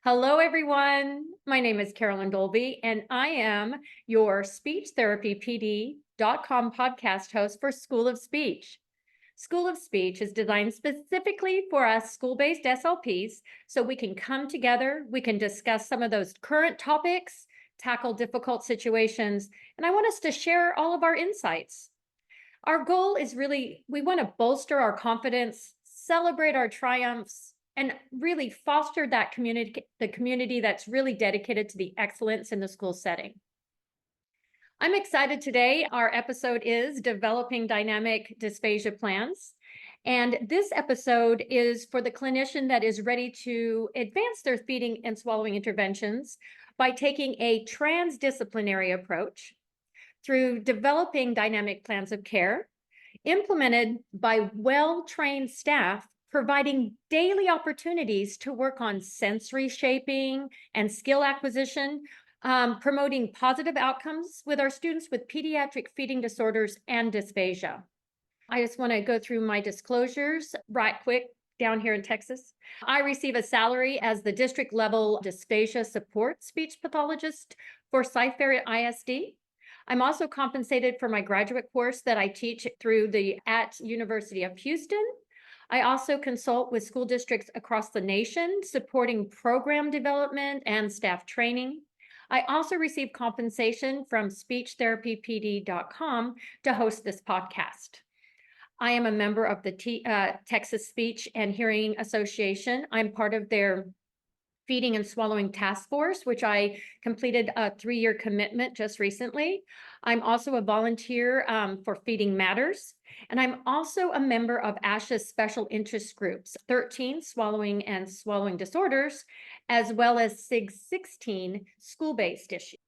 Hello, everyone. My name is Carolyn Dolby, and I am your speech-therapy-pd.com podcast host for School of Speech. School of Speech is designed specifically for us school-based SLPs so we can come together, we can discuss some of those current topics, tackle difficult situations, and I want us to share all of our insights. Our goal is really, we want to bolster our confidence, celebrate our triumphs, and really foster that community, the community that's really dedicated to the excellence in the school setting. I'm excited today. Our episode is Developing Dynamic Dysphagia Plans. And this episode is for the clinician that is ready to advance their feeding and swallowing interventions by taking a transdisciplinary approach through developing dynamic plans of care implemented by well-trained staff, providing daily opportunities to work on sensory shaping and skill acquisition, promoting positive outcomes with our students with pediatric feeding disorders and dysphagia. I just want to go through my disclosures right quick. Down here in Texas, I receive a salary as the district level dysphagia support speech pathologist for Cyfair ISD. I'm also compensated for my graduate course that I teach at University of Houston. I also consult with school districts across the nation, supporting program development and staff training. I also receive compensation from speechtherapypd.com to host this podcast. I am a member of the Texas Speech and Hearing Association. I'm part of their Feeding and Swallowing Task Force, which I completed a 3-year commitment just recently. I'm also a volunteer for Feeding Matters, and I'm also a member of ASHA's special interest groups, 13 swallowing and swallowing disorders, as well as SIG 16 school-based issues.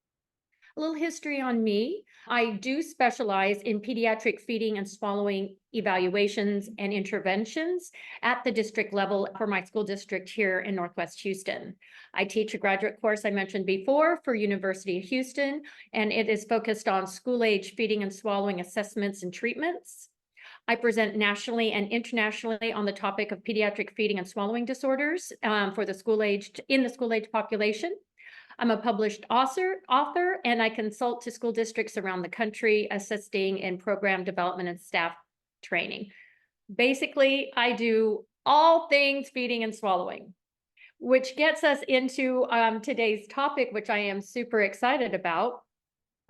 A little history on me. I do specialize in pediatric feeding and swallowing evaluations and interventions at the district level for my school district here in Northwest Houston. I teach a graduate course I mentioned before for University of Houston, and it is focused on school-age feeding and swallowing assessments and treatments. I present nationally and internationally on the topic of pediatric feeding and swallowing disorders for the school-aged population. I'm a published author, and I consult to school districts around the country, assisting in program development and staff training. Basically, I do all things feeding and swallowing, which gets us into today's topic, which I am super excited about.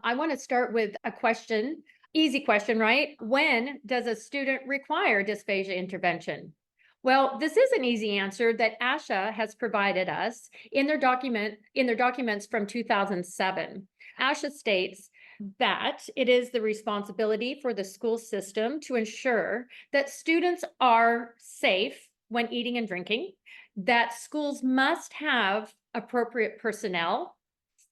I want to start with a question, easy question, right? When does a student require dysphagia intervention? Well, this is an easy answer that ASHA has provided us in their documents from 2007. ASHA states that it is the responsibility for the school system to ensure that students are safe when eating and drinking, that schools must have appropriate personnel,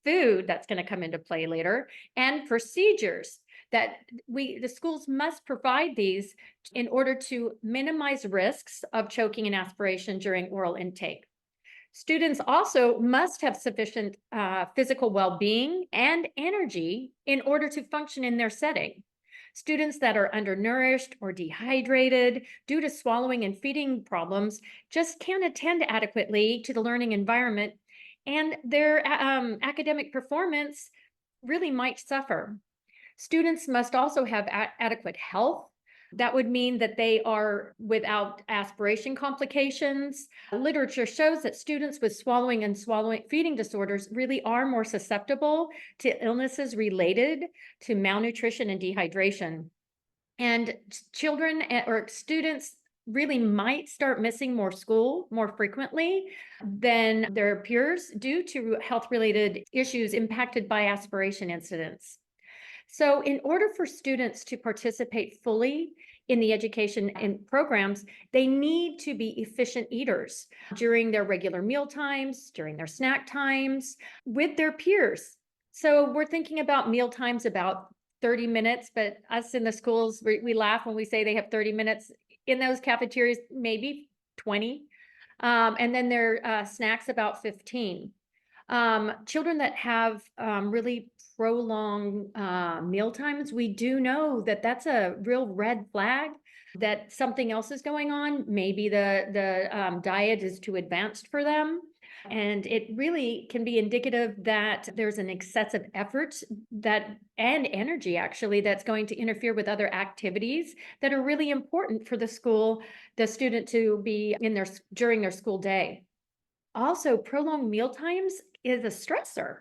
food that's going to come into play later, and procedures that the schools must provide these in order to minimize risks of choking and aspiration during oral intake. Students also must have sufficient physical well-being and energy in order to function in their setting. Students that are undernourished or dehydrated due to swallowing and feeding problems just can't attend adequately to the learning environment, and their academic performance really might suffer. Students must also have adequate health. That would mean that they are without aspiration complications. Literature shows that students with swallowing and feeding disorders really are more susceptible to illnesses related to malnutrition and dehydration. And children or students really might start missing more school more frequently than their peers due to health-related issues impacted by aspiration incidents. So in order for students to participate fully in the education and programs, they need to be efficient eaters during their regular meal times, during their snack times, with their peers. So we're thinking about meal times about 30 minutes, but us in the schools, we laugh when we say they have 30 minutes. In those cafeterias, maybe 20. And then their snacks about 15. Children that have really prolonged meal times, we do know that that's a real red flag that something else is going on. Maybe the diet is too advanced for them. And it really can be indicative that there's an excessive effort and energy actually that's going to interfere with other activities that are really important for the student to be during their school day. Also, prolonged meal times is a stressor.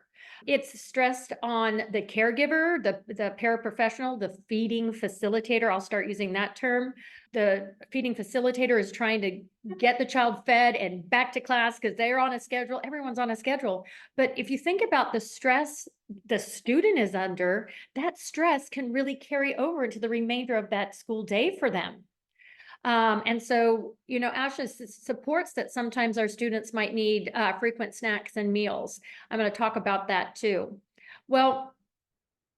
It's stressed on the caregiver, the paraprofessional, the feeding facilitator. I'll start using that term. The feeding facilitator is trying to get the child fed and back to class because they're on a schedule. Everyone's on a schedule. But if you think about the stress the student is under, that stress can really carry over into the remainder of that school day for them. And so, ASHA supports that sometimes our students might need frequent snacks and meals. I'm going to talk about that too. Well,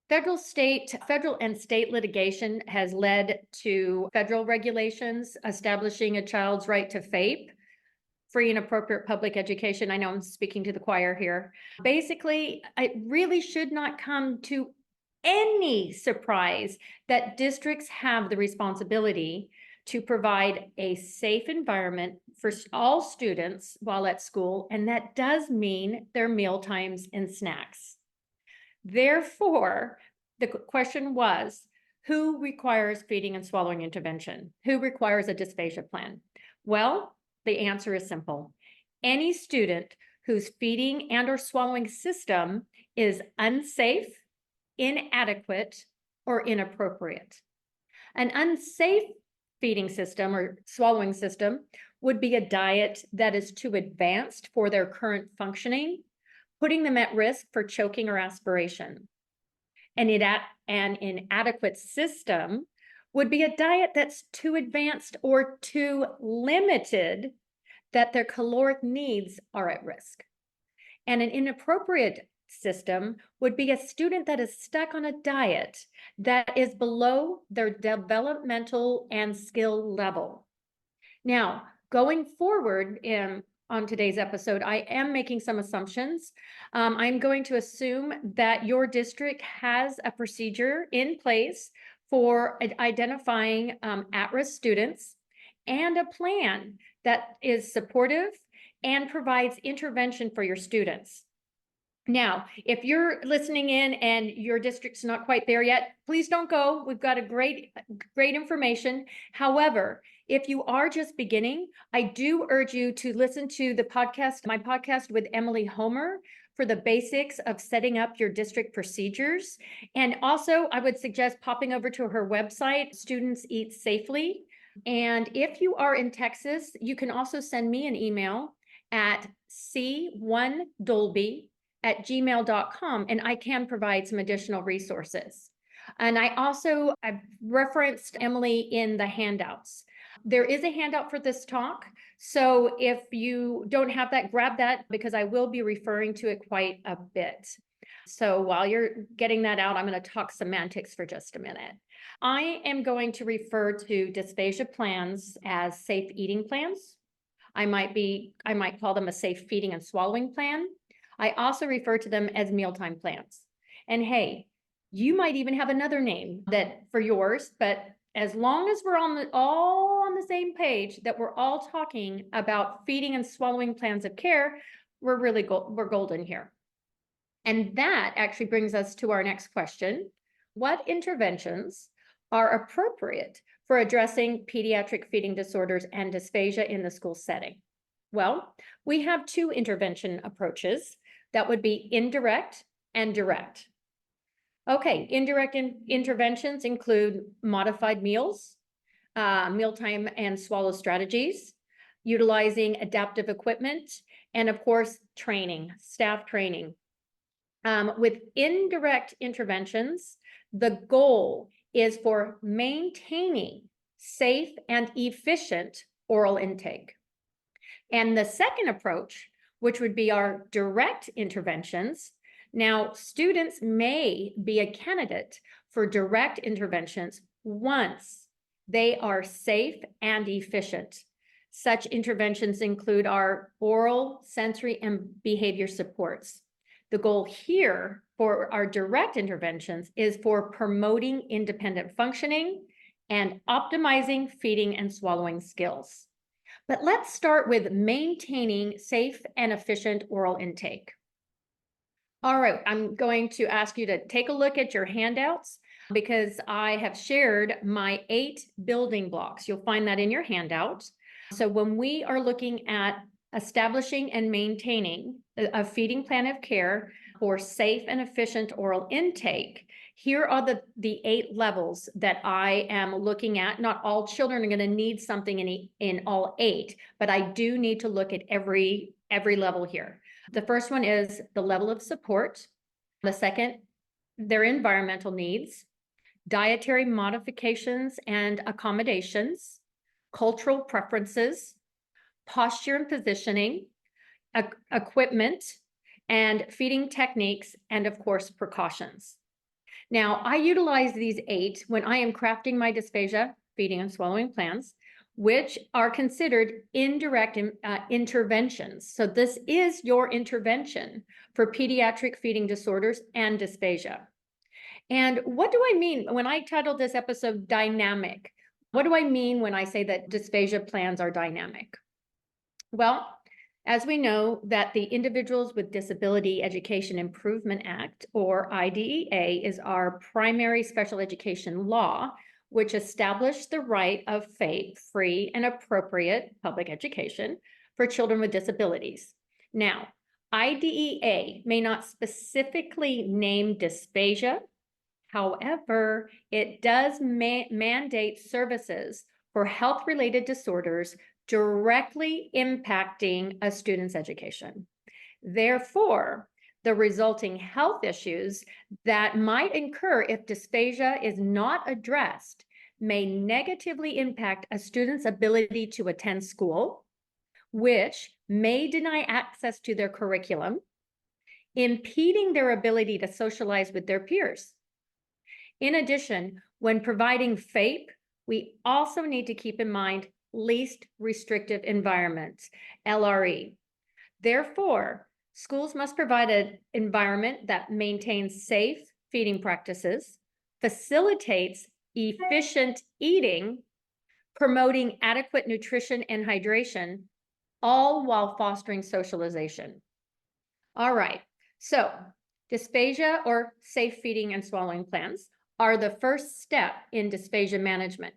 federal and state litigation has led to federal regulations establishing a child's right to FAPE, free and appropriate public education. I know I'm speaking to the choir here. Basically, it really should not come to any surprise that districts have the responsibility to provide a safe environment for all students while at school, and that does mean their meal times and snacks. Therefore, the question was, who requires feeding and swallowing intervention? Who requires a dysphagia plan? Well, the answer is simple. Any student whose feeding and or swallowing system is unsafe, inadequate, or inappropriate. An unsafe feeding system or swallowing system would be a diet that is too advanced for their current functioning, putting them at risk for choking or aspiration. An inadequate system would be a diet that's too advanced or too limited that their caloric needs are at risk. And an inappropriate system would be a student that is stuck on a diet that is below their developmental and skill level. Now, going forward on today's episode, I am making some assumptions. I'm going to assume that your district has a procedure in place for identifying at-risk students and a plan that is supportive and provides intervention for your students. Now, if you're listening in and your district's not quite there yet, please don't go. We've got a great information. However, if you are just beginning, I do urge you to listen to my podcast with Emily Homer for the basics of setting up your district procedures. And also, I would suggest popping over to her website, Students Eat Safely. And if you are in Texas, you can also send me an email at c1dolby@gmail.com, and I can provide some additional resources. And I've referenced Emily in the handouts. There is a handout for this talk. So if you don't have that, grab that because I will be referring to it quite a bit. So while you're getting that out, I'm going to talk semantics for just a minute. I am going to refer to dysphagia plans as safe eating plans. I might call them a safe feeding and swallowing plan. I also refer to them as mealtime plans. And hey, you might even have another name for yours, but as long as we're all on the same page, that we're all talking about feeding and swallowing plans of care, we're golden here. And that actually brings us to our next question. What interventions are appropriate for addressing pediatric feeding disorders and dysphagia in the school setting? Well, we have two intervention approaches. That would be indirect and direct. Okay, indirect interventions include modified meals, mealtime and swallow strategies, utilizing adaptive equipment, and of course, staff training. With indirect interventions, the goal is for maintaining safe and efficient oral intake. And the second approach, which would be our direct interventions. Now, students may be a candidate for direct interventions once they are safe and efficient. Such interventions include our oral, sensory, and behavior supports. The goal here for our direct interventions is for promoting independent functioning and optimizing feeding and swallowing skills. But let's start with maintaining safe and efficient oral intake. All right, I'm going to ask you to take a look at your handouts because I have shared my 8 building blocks. You'll find that in your handout. So when we are looking at establishing and maintaining a feeding plan of care for safe and efficient oral intake, here are the 8 levels that I am looking at. Not all children are going to need something in all 8, but I do need to look at every level here. The first one is the level of support. The second, their environmental needs, dietary modifications and accommodations, cultural preferences, posture and positioning, equipment, and feeding techniques, and of course, precautions. Now, I utilize these 8 when I am crafting my dysphagia, feeding and swallowing plans, which are considered indirect interventions. So this is your intervention for pediatric feeding disorders and dysphagia. And what do I mean when I titled this episode Dynamic? What do I mean when I say that dysphagia plans are dynamic? Well, as we know that the Individuals with Disability Education Improvement Act, or IDEA, is our primary special education law, which established the right of FAPE, free and appropriate public education for children with disabilities. Now, IDEA may not specifically name dysphagia. However, it does mandate services for health-related disorders directly impacting a student's education. Therefore, the resulting health issues that might incur if dysphagia is not addressed may negatively impact a student's ability to attend school, which may deny access to their curriculum, impeding their ability to socialize with their peers. In addition, when providing FAPE, we also need to keep in mind least restrictive environments, LRE. Therefore, schools must provide an environment that maintains safe feeding practices, facilitates efficient eating, promoting adequate nutrition and hydration, all while fostering socialization. All right, so dysphagia or safe feeding and swallowing plans are the first step in dysphagia management.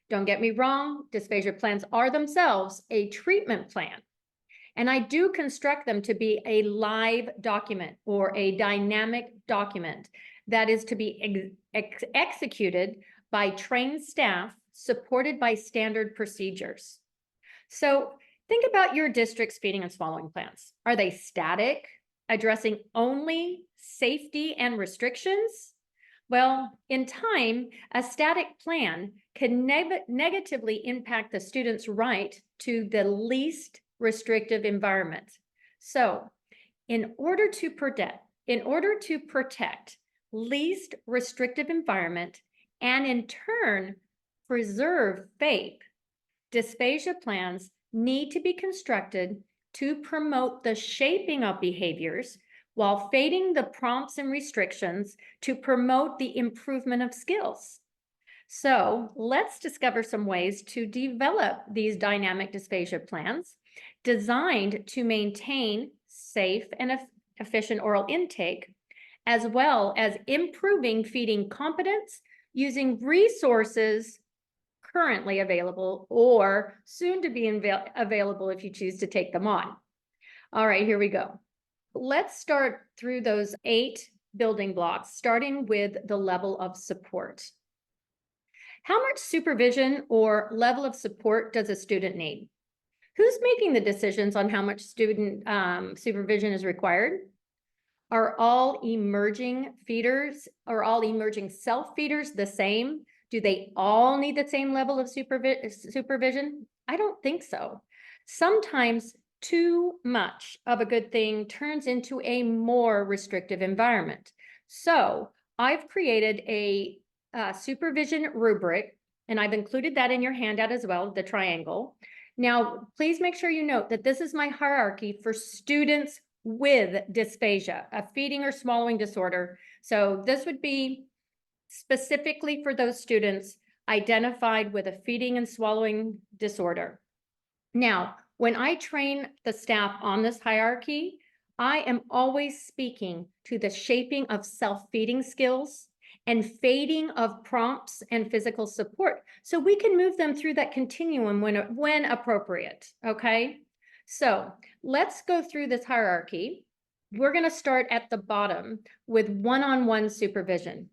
Don't get me wrong, dysphagia plans are themselves a treatment plan. And I do construct them to be a live document or a dynamic document that is to be executed by trained staff supported by standard procedures. So think about your district's feeding and swallowing plans. Are they static, addressing only safety and restrictions? Well, in time, a static plan can negatively impact the student's right to the least restrictive environment. So, in order to protect least restrictive environment and in turn preserve FAPE, dysphagia plans need to be constructed to promote the shaping of behaviors while fading the prompts and restrictions to promote the improvement of skills. So let's discover some ways to develop these dynamic dysphagia plans designed to maintain safe and efficient oral intake, as well as improving feeding competence using resources currently available or soon to be available if you choose to take them on. All right, here we go. Let's start through those 8 building blocks, starting with the level of support. How much supervision or level of support does a student need? Who's making the decisions on how much student supervision is required? Are all emerging feeders or all emerging self-feeders the same? Do they all need the same level of supervision? I don't think so. Sometimes too much of a good thing turns into a more restrictive environment. So I've created a supervision rubric, and I've included that in your handout as well, the triangle. Now, please make sure you note that this is my hierarchy for students with dysphagia, a feeding or swallowing disorder. So this would be specifically for those students identified with a feeding and swallowing disorder. Now, when I train the staff on this hierarchy, I am always speaking to the shaping of self-feeding skills and fading of prompts and physical support. So we can move them through that continuum when appropriate, okay? So let's go through this hierarchy. We're gonna start at the bottom with one-on-one supervision.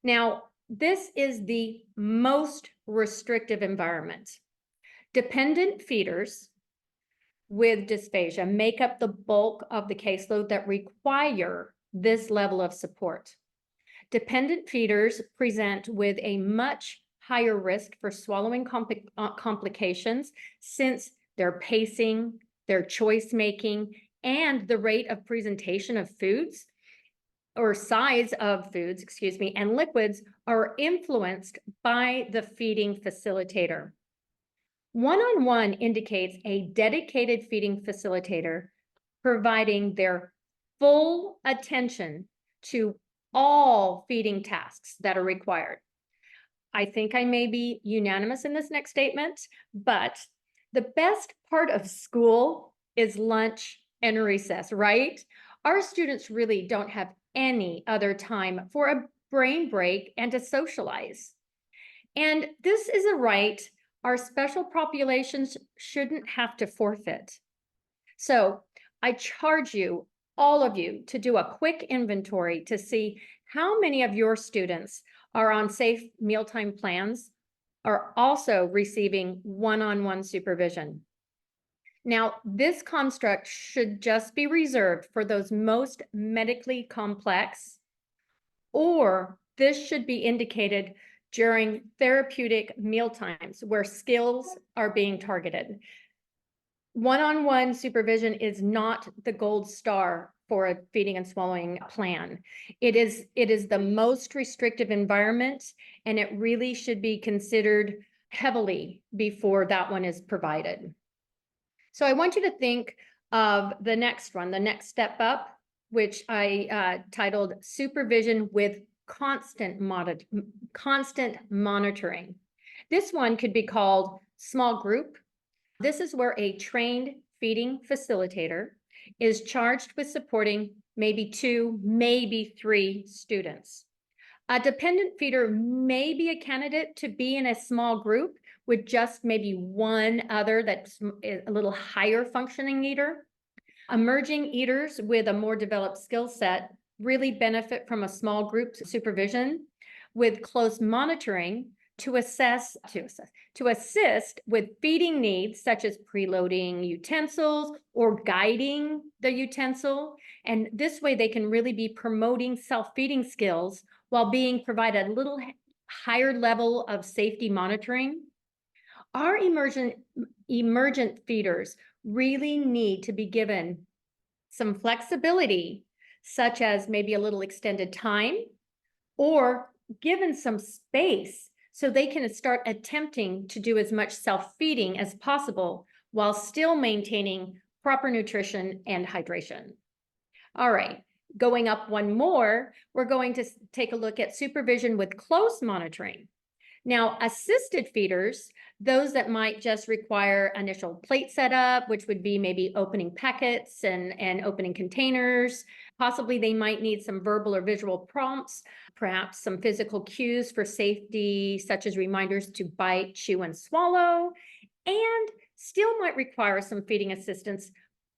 Now, this is the most restrictive environment. Dependent feeders with dysphagia make up the bulk of the caseload that require this level of support. Dependent feeders present with a much higher risk for swallowing complications since their pacing, their choice making, and the rate of presentation of foods or size of foods, excuse me, and liquids are influenced by the feeding facilitator. One-on-one indicates a dedicated feeding facilitator providing their full attention to all feeding tasks that are required. I think I may be unanimous in this next statement, but the best part of school is lunch and recess, right? Our students really don't have any other time for a brain break and to socialize. And this is a right our special populations shouldn't have to forfeit. So I charge you, all of you, to do a quick inventory to see how many of your students are on safe mealtime plans, are also receiving one-on-one supervision. Now, this construct should just be reserved for those most medically complex, or this should be indicated during therapeutic meal times where skills are being targeted. One-on-one supervision is not the gold star for a feeding and swallowing plan. It is the most restrictive environment, and it really should be considered heavily before that one is provided. So I want you to think of the next one, the next step up, which I titled Supervision with Constant Monitoring. This one could be called small group. This is where a trained feeding facilitator is charged with supporting maybe 2, maybe 3 students. A dependent feeder may be a candidate to be in a small group with just maybe one other that's a little higher functioning eater. Emerging eaters with a more developed skill set really benefit from a small group supervision with close monitoring to assist with feeding needs such as preloading utensils or guiding the utensil. And this way they can really be promoting self-feeding skills while being provided a little higher level of safety monitoring. Our emergent feeders really need to be given some flexibility, such as maybe a little extended time, or given some space so they can start attempting to do as much self-feeding as possible while still maintaining proper nutrition and hydration. All right, going up one more, we're going to take a look at supervision with close monitoring. Now, assisted feeders, those that might just require initial plate setup, which would be maybe opening packets and opening containers. Possibly they might need some verbal or visual prompts, perhaps some physical cues for safety, such as reminders to bite, chew, and swallow, and still might require some feeding assistance,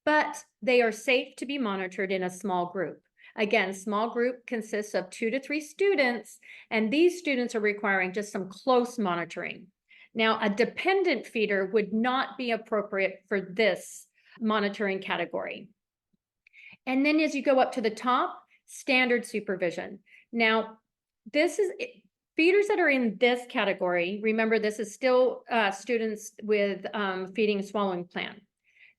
but they are safe to be monitored in a small group. Again, small group consists of 2 to 3 students, and these students are requiring just some close monitoring. Now, a dependent feeder would not be appropriate for this monitoring category. And then as you go up to the top, standard supervision. Now, this is feeders that are in this category. Remember, this is still students with feeding and swallowing plan.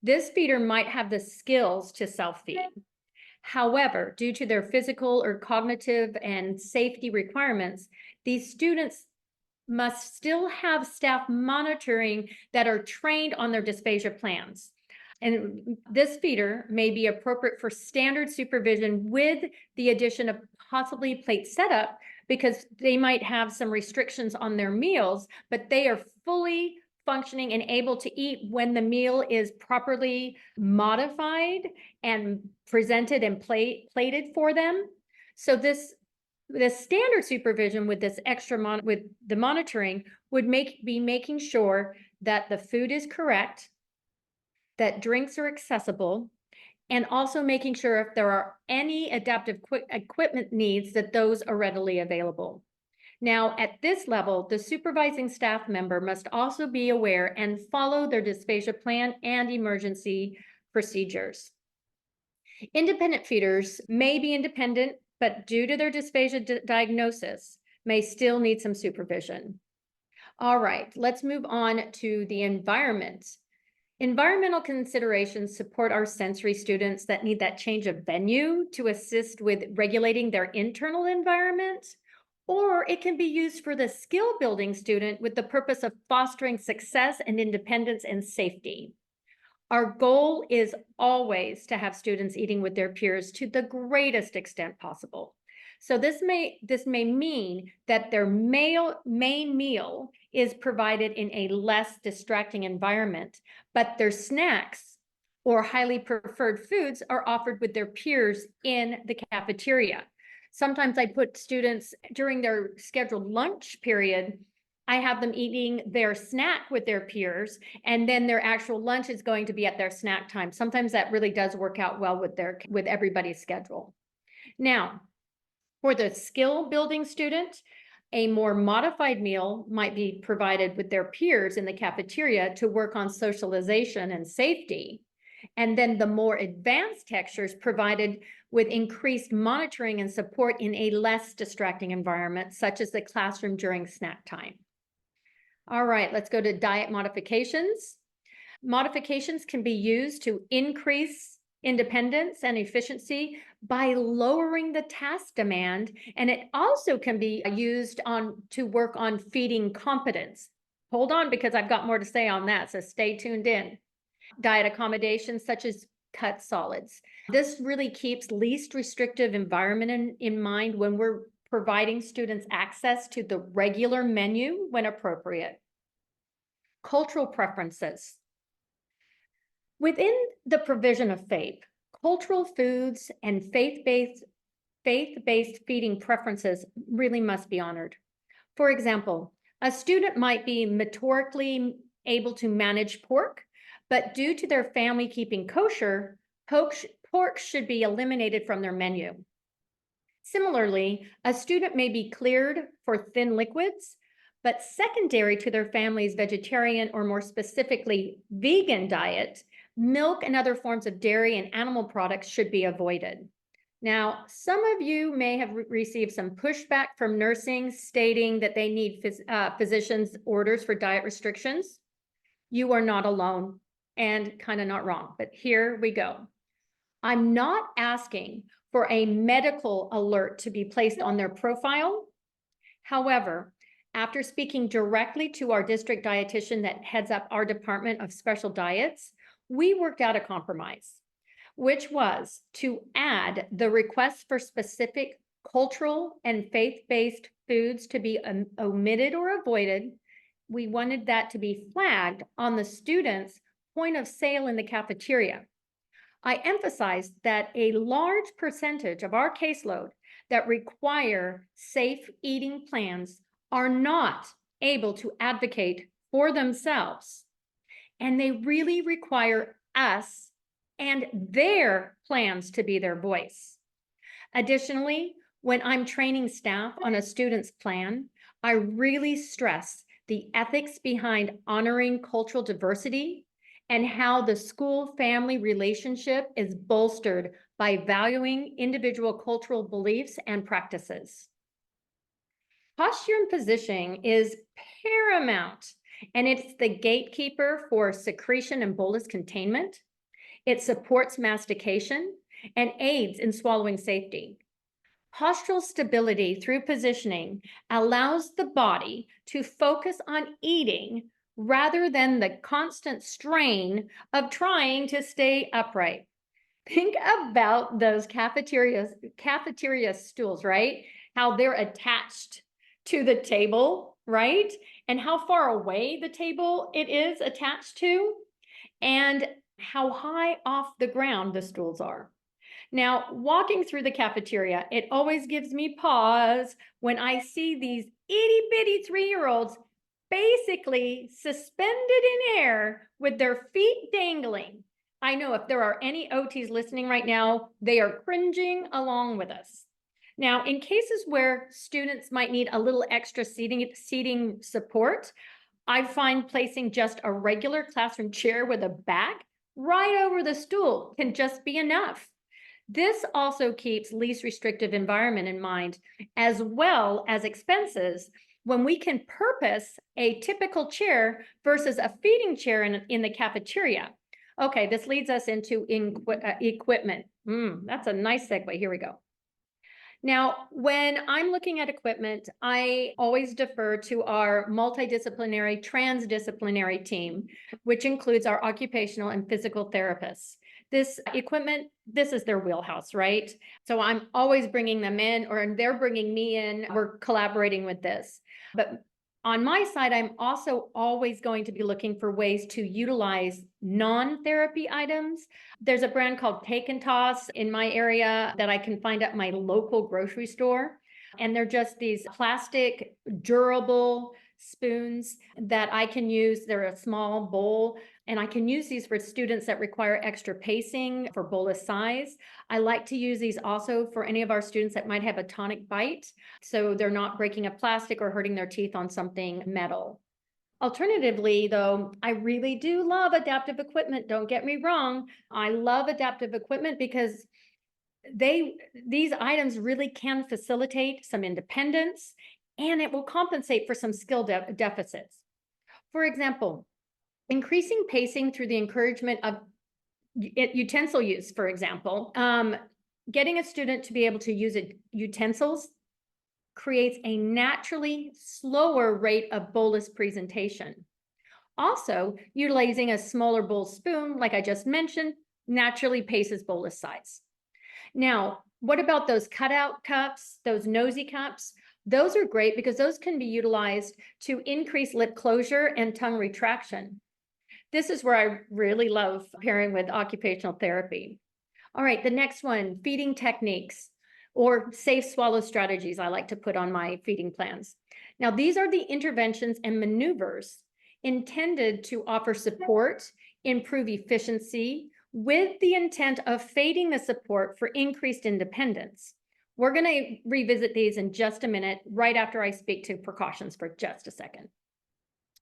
This feeder might have the skills to self-feed. However, due to their physical or cognitive and safety requirements, these students must still have staff monitoring that are trained on their dysphagia plans. And this feeder may be appropriate for standard supervision with the addition of possibly plate setup because they might have some restrictions on their meals, but they are fully functioning and able to eat when the meal is properly modified and presented and plated for them. So this standard supervision with this extra with the monitoring would be making sure that the food is correct, that drinks are accessible, and also making sure if there are any adaptive equipment needs that those are readily available. Now, at this level, the supervising staff member must also be aware and follow their dysphagia plan and emergency procedures. Independent feeders may be independent, but due to their dysphagia diagnosis, may still need some supervision. All right, let's move on to the environment. Environmental considerations support our sensory students that need that change of venue to assist with regulating their internal environment, or it can be used for the skill building student with the purpose of fostering success and independence and safety. Our goal is always to have students eating with their peers to the greatest extent possible. So this may mean that their main meal is provided in a less distracting environment, but their snacks or highly preferred foods are offered with their peers in the cafeteria. Sometimes I put students during their scheduled lunch period, I have them eating their snack with their peers, and then their actual lunch is going to be at their snack time. Sometimes that really does work out well with everybody's schedule. Now, for the skill building student, a more modified meal might be provided with their peers in the cafeteria to work on socialization and safety. And then the more advanced textures provided with increased monitoring and support in a less distracting environment, such as the classroom during snack time. All right, let's go to diet modifications. Modifications can be used to increase independence and efficiency by lowering the task demand, and it also can be used to work on feeding competence. Hold on, because I've got more to say on that, so stay tuned in. Diet accommodations such as cut solids. This really keeps least restrictive environment in mind when we're providing students access to the regular menu when appropriate. Cultural preferences. Within the provision of FAPE, cultural foods and faith-based feeding preferences really must be honored. For example, a student might be motorically able to manage pork, but due to their family keeping kosher, pork should be eliminated from their menu. Similarly, a student may be cleared for thin liquids, but secondary to their family's vegetarian or more specifically vegan diet, milk and other forms of dairy and animal products should be avoided. Now, some of you may have received some pushback from nursing stating that they need physicians' orders for diet restrictions. You are not alone and kind of not wrong, but here we go. I'm not asking for a medical alert to be placed on their profile. However, after speaking directly to our district dietitian that heads up our Department of Special Diets, we worked out a compromise, which was to add the request for specific cultural and faith-based foods to be omitted or avoided. We wanted that to be flagged on the students' point of sale in the cafeteria. I emphasized that a large percentage of our caseload that require safe eating plans are not able to advocate for themselves, and they really require us and their plans to be their voice. Additionally, when I'm training staff on a student's plan, I really stress the ethics behind honoring cultural diversity and how the school-family relationship is bolstered by valuing individual cultural beliefs and practices. Posture and positioning is paramount, and it's the gatekeeper for secretion and bolus containment. It supports mastication and aids in swallowing safety. Postural stability through positioning allows the body to focus on eating rather than the constant strain of trying to stay upright. Think about those cafeteria stools, right? How they're attached to the table right? And how far away the table it is attached to, and how high off the ground the stools are. Now, walking through the cafeteria, it always gives me pause when I see these itty bitty 3-year-olds basically suspended in air with their feet dangling. I know if there are any OTs listening right now, they are cringing along with us. Now, in cases where students might need a little extra seating support, I find placing just a regular classroom chair with a back right over the stool can just be enough. This also keeps least restrictive environment in mind, as well as expenses, when we can purpose a typical chair versus a feeding chair in the cafeteria. Okay, this leads us into equipment. That's a nice segue. Here we go. Now, when I'm looking at equipment, I always defer to our multidisciplinary, transdisciplinary team, which includes our occupational and physical therapists. This equipment, this is their wheelhouse, right? So I'm always bringing them in, or they're bringing me in. We're collaborating with this. But on my side, I'm also always going to be looking for ways to utilize non-therapy items. There's a brand called Take and Toss in my area that I can find at my local grocery store. And they're just these plastic, durable spoons that I can use. They're a small bowl, and I can use these for students that require extra pacing for bolus size. I like to use these also for any of our students that might have a tonic bite, so they're not breaking a plastic or hurting their teeth on something metal. Alternatively, though, I really do love adaptive equipment. Don't get me wrong. I love adaptive equipment because these items really can facilitate some independence, and it will compensate for some skill deficits. For example, increasing pacing through the encouragement of utensil use, for example, getting a student to be able to use utensils creates a naturally slower rate of bolus presentation. Also, utilizing a smaller bowl spoon, like I just mentioned, naturally paces bolus size. Now, what about those cutout cups, those nosy cups? Those are great because those can be utilized to increase lip closure and tongue retraction. This is where I really love pairing with occupational therapy. All right, the next one, feeding techniques or safe swallow strategies I like to put on my feeding plans. Now, these are the interventions and maneuvers intended to offer support, improve efficiency, with the intent of fading the support for increased independence. We're going to revisit these in just a minute, right after I speak to precautions for just a second.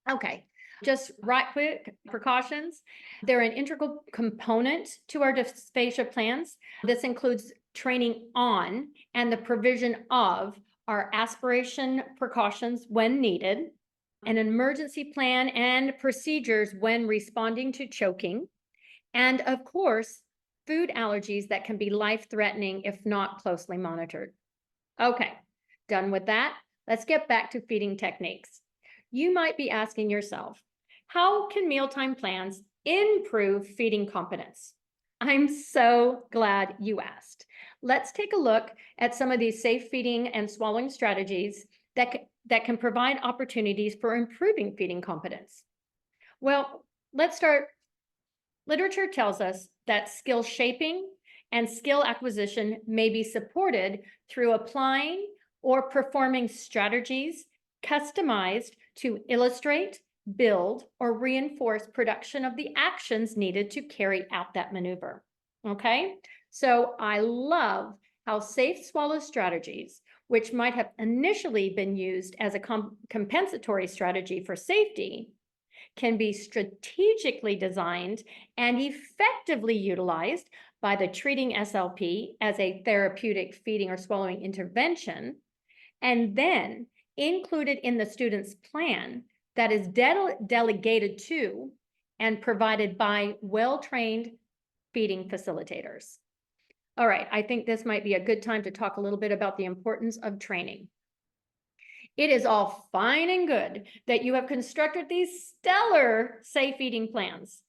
Okay, just right quick precautions. They're an integral component to our dysphagia plans. This includes training on and the provision of our aspiration precautions when needed, an emergency plan and procedures when responding to choking, and of course, food allergies that can be life-threatening if not closely monitored. Okay, done with that. Let's get back to feeding techniques. You might be asking yourself, how can mealtime plans improve feeding competence? I'm so glad you asked. Let's take a look at some of these safe feeding and swallowing strategies that can provide opportunities for improving feeding competence. Well, let's start. Literature tells us that skill shaping and skill acquisition may be supported through applying or performing strategies customized to illustrate, build, or reinforce production of the actions needed to carry out that maneuver. Okay, so I love how safe swallow strategies, which might have initially been used as a compensatory strategy for safety, can be strategically designed and effectively utilized by the treating SLP as a therapeutic feeding or swallowing intervention, and then included in the student's plan that is delegated to and provided by well-trained feeding facilitators. All right, I think this might be a good time to talk a little bit about the importance of training. It is all fine and good that you have constructed these stellar safe eating plans,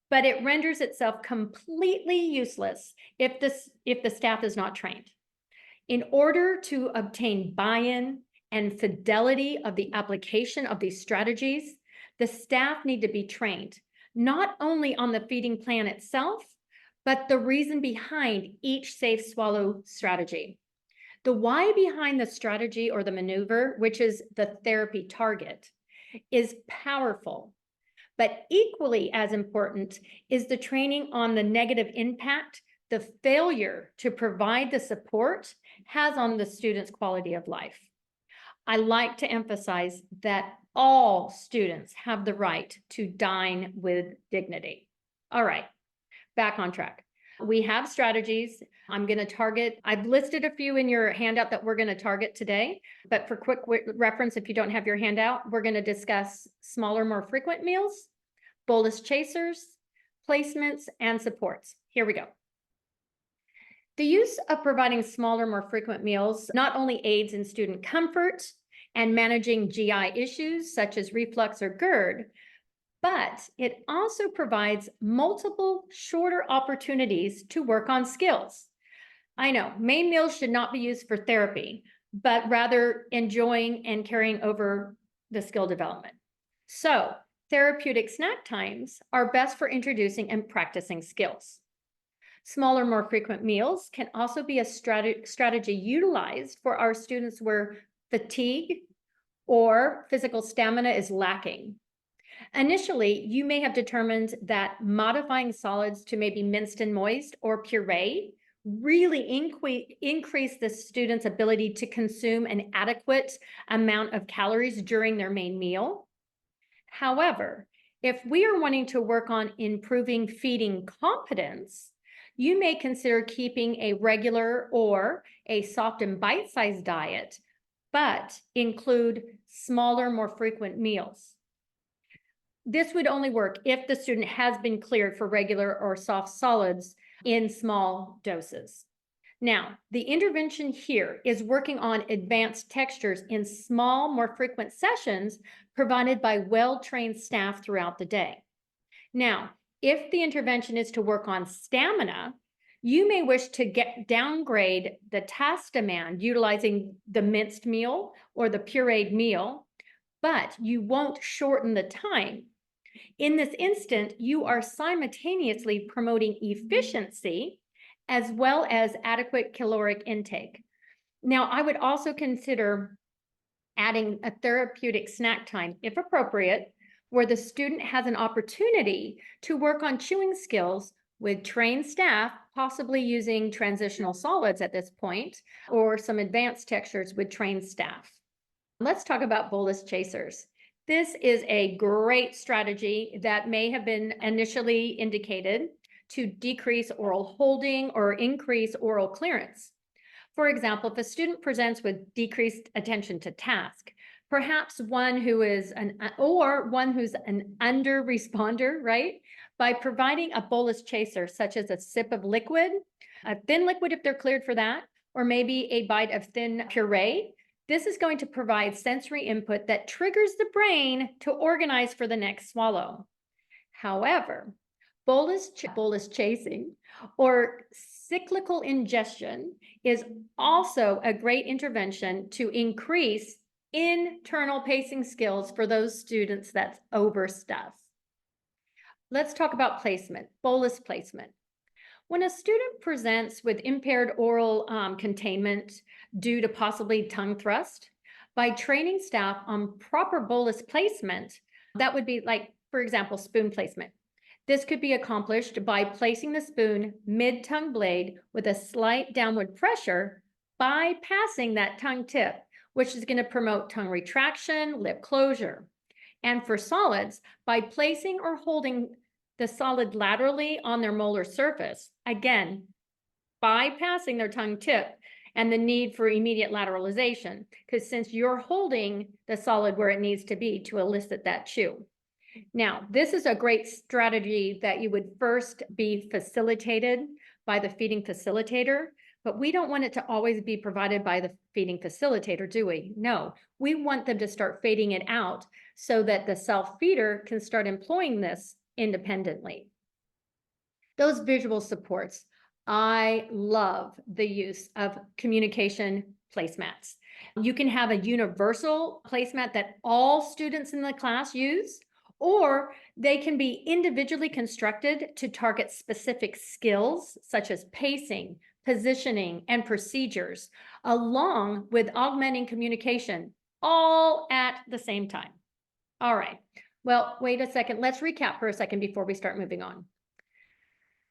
but it renders itself completely useless if the staff is not trained. In order to obtain buy-in and fidelity of the application of these strategies, the staff need to be trained, not only on the feeding plan itself, but the reason behind each safe swallow strategy. The why behind the strategy or the maneuver, which is the therapy target, is powerful. But equally as important is the training on the negative impact the failure to provide the support has on the student's quality of life. I like to emphasize that all students have the right to dine with dignity. All right, back on track. We have strategies. I'm going to target, I've listed a few in your handout that we're going to target today, but for quick reference, if you don't have your handout, we're going to discuss smaller, more frequent meals, bolus chasers, placements, and supports. Here we go. The use of providing smaller, more frequent meals not only aids in student comfort and managing GI issues such as reflux or GERD, but it also provides multiple shorter opportunities to work on skills. I know main meals should not be used for therapy, but rather enjoying and carrying over the skill development. So therapeutic snack times are best for introducing and practicing skills. Smaller, more frequent meals can also be a strategy utilized for our students where fatigue or physical stamina is lacking. Initially, you may have determined that modifying solids to maybe minced and moist or puree really increase the student's ability to consume an adequate amount of calories during their main meal. However, if we are wanting to work on improving feeding competence, you may consider keeping a regular or a soft and bite-sized diet, but include smaller, more frequent meals. This would only work if the student has been cleared for regular or soft solids in small doses. Now, the intervention here is working on advanced textures in small, more frequent sessions provided by well-trained staff throughout the day. Now, if the intervention is to work on stamina, you may wish to downgrade the task demand utilizing the minced meal or the pureed meal, but you won't shorten the time. In this instant, you are simultaneously promoting efficiency as well as adequate caloric intake. Now, I would also consider adding a therapeutic snack time, if appropriate, where the student has an opportunity to work on chewing skills with trained staff, possibly using transitional solids at this point, or some advanced textures with trained staff. Let's talk about bolus chasers. This is a great strategy that may have been initially indicated to decrease oral holding or increase oral clearance. For example, if a student presents with decreased attention to task, perhaps one who's an under responder, right? By providing a bolus chaser, such as a sip of liquid, a thin liquid if they're cleared for that, or maybe a bite of thin puree, this is going to provide sensory input that triggers the brain to organize for the next swallow. However, bolus chasing or cyclical ingestion is also a great intervention to increase internal pacing skills for those students that's overstuffed. Let's talk about placement, bolus placement. When a student presents with impaired oral containment due to possibly tongue thrust, by training staff on proper bolus placement, that would be like, for example, spoon placement. This could be accomplished by placing the spoon mid-tongue blade with a slight downward pressure, bypassing that tongue tip, which is going to promote tongue retraction, lip closure. And for solids, by placing or holding the solid laterally on their molar surface, again, bypassing their tongue tip and the need for immediate lateralization, because since you're holding the solid where it needs to be to elicit that chew. Now, this is a great strategy that you would first be facilitated by the feeding facilitator, but we don't want it to always be provided by the feeding facilitator, do we? No, we want them to start fading it out so that the self-feeder can start employing this independently. Those visual supports, I love the use of communication placemats. You can have a universal placemat that all students in the class use, or they can be individually constructed to target specific skills such as pacing, positioning, and procedures, along with augmenting communication, all at the same time. All right. Well, wait a second. Let's recap for a second before we start moving on.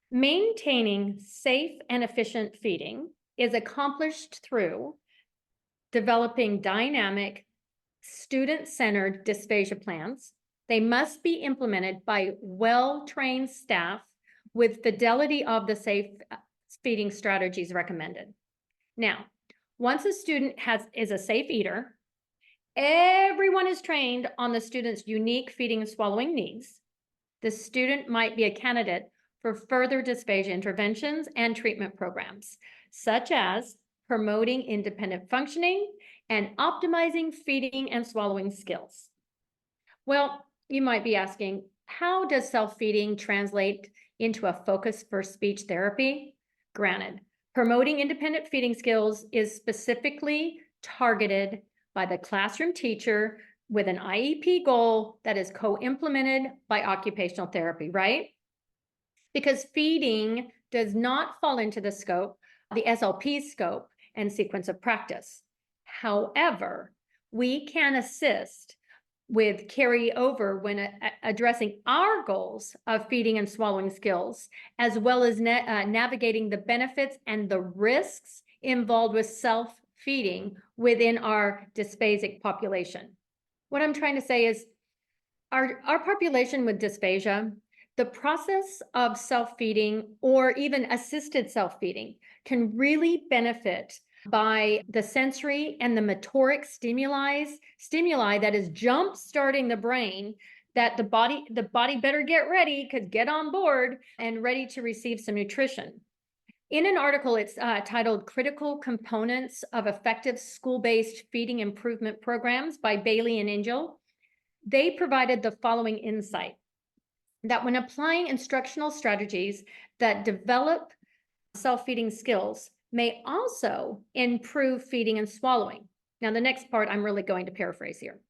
Maintaining safe and efficient feeding is accomplished through developing dynamic, student-centered dysphagia plans. They must be implemented by well-trained staff with fidelity of the safe feeding strategies recommended. Now, once a student is a safe eater, everyone is trained on the student's unique feeding and swallowing needs. The student might be a candidate for further dysphagia interventions and treatment programs, such as promoting independent functioning and optimizing feeding and swallowing skills. Well, you might be asking, how does self-feeding translate into a focus for speech therapy? Granted, promoting independent feeding skills is specifically targeted by the classroom teacher with an IEP goal that is co-implemented by occupational therapy, right? Because feeding does not fall into the scope, the SLP scope and sequence of practice. However, we can assist with carryover when addressing our goals of feeding and swallowing skills, as well as navigating the benefits and the risks involved with self-feeding within our dysphasic population. What I'm trying to say is our population with dysphagia, the process of self-feeding or even assisted self-feeding can really benefit by the sensory and the motoric stimuli that is jump starting the brain, that the body better get ready, could get on board and ready to receive some nutrition. In an article, it's titled Critical Components of Effective School-Based Feeding Improvement Programs by Bailey and Angel. They provided the following insight, that when applying instructional strategies that develop self-feeding skills may also improve feeding and swallowing. Now, the next part I'm really going to paraphrase here.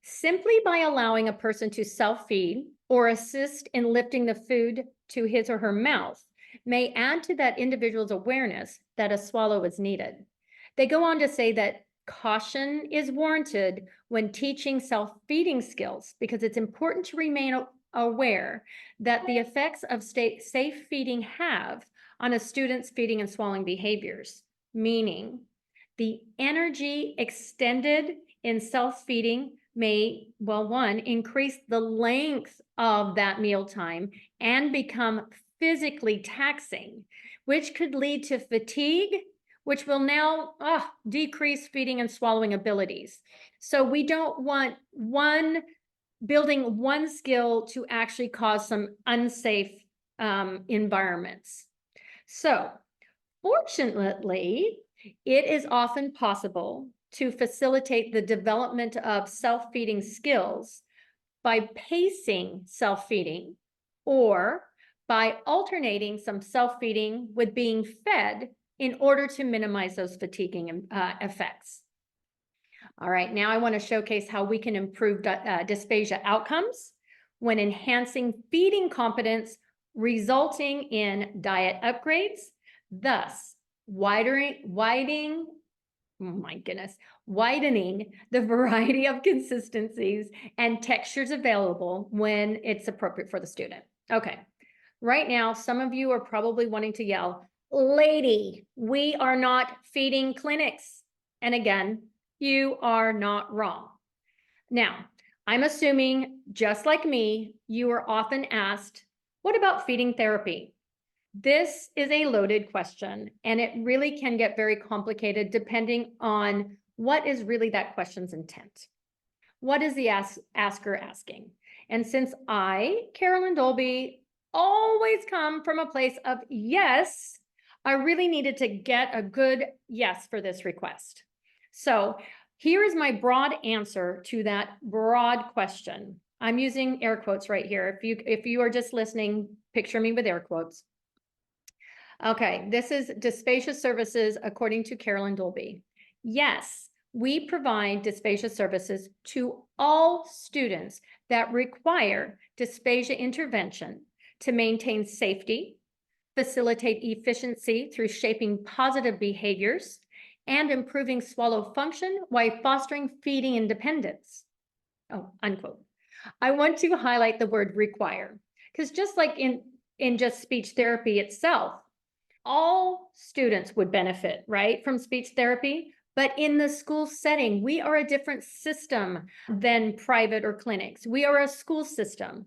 Simply by allowing a person to self-feed or assist in lifting the food to his or her mouth may add to that individual's awareness that a swallow is needed. They go on to say that caution is warranted when teaching self-feeding skills because it's important to remain aware that the effects of safe feeding have on a student's feeding and swallowing behaviors, meaning the energy extended in self-feeding may, well, one, increase the length of that mealtime and become physically taxing, which could lead to fatigue, which will now decrease feeding and swallowing abilities. So we don't want building one skill to actually cause some unsafe environments. So fortunately, it is often possible to facilitate the development of self-feeding skills by pacing self-feeding or by alternating some self-feeding with being fed in order to minimize those fatiguing effects. All right, now I want to showcase how we can improve dysphagia outcomes when enhancing feeding competence, resulting in diet upgrades, thus widening the variety of consistencies and textures available when it's appropriate for the student. Okay, right now, some of you are probably wanting to yell, "Lady, we are not feeding clinics." And again, you are not wrong. Now, I'm assuming, just like me, you are often asked, what about feeding therapy? This is a loaded question, and it really can get very complicated depending on what is really that question's intent. What is the asker asking? And since I, Carolyn Dolby, always come from a place of yes, I really needed to get a good yes for this request. So here is my broad answer to that broad question. I'm using air quotes right here. If you are just listening, picture me with air quotes. Okay, this is Dysphagia Services according to Carolyn Dolby. Yes, we provide dysphagia services to all students that require dysphagia intervention to maintain safety, facilitate efficiency through shaping positive behaviors, and improving swallow function while fostering feeding independence. Oh, unquote. I want to highlight the word require, because just like in just speech therapy itself, all students would benefit, right, from speech therapy. But in the school setting, we are a different system than private or clinics. We are a school system,